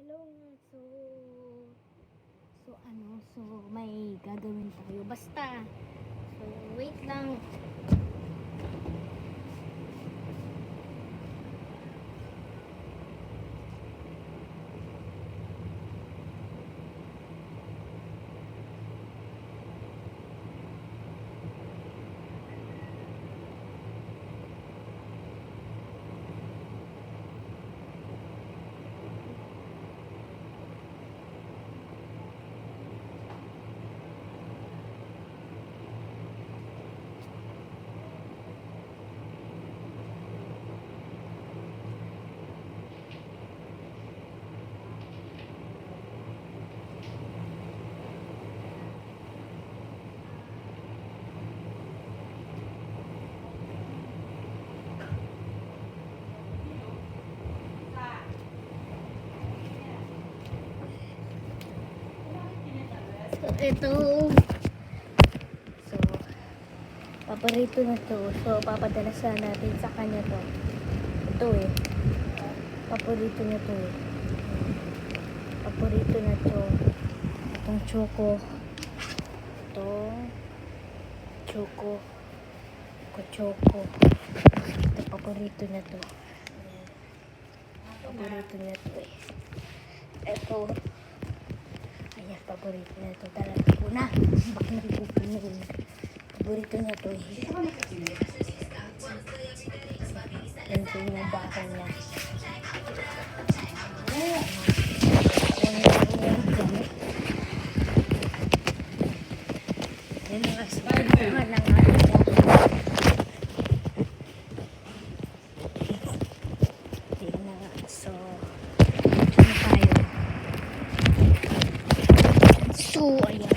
Hello nga. So may gagawin tayo. Basta. So, wait lang. So, ito. So, paborito na to. So, papadala sa natin sa kanya to. Ito eh. Paborito na to eh. Paborito na to. Itong choco. Itong choco. Choco. Ito, paborito na to. Paborito na to eh. Ito. Ayan, paborito na ito talaga po na. Bakit hindi po pinuhin? Paborito na ito eh. Yan po yung baka niya. Yan ang asipin ng So, ano tayo? So, ayan.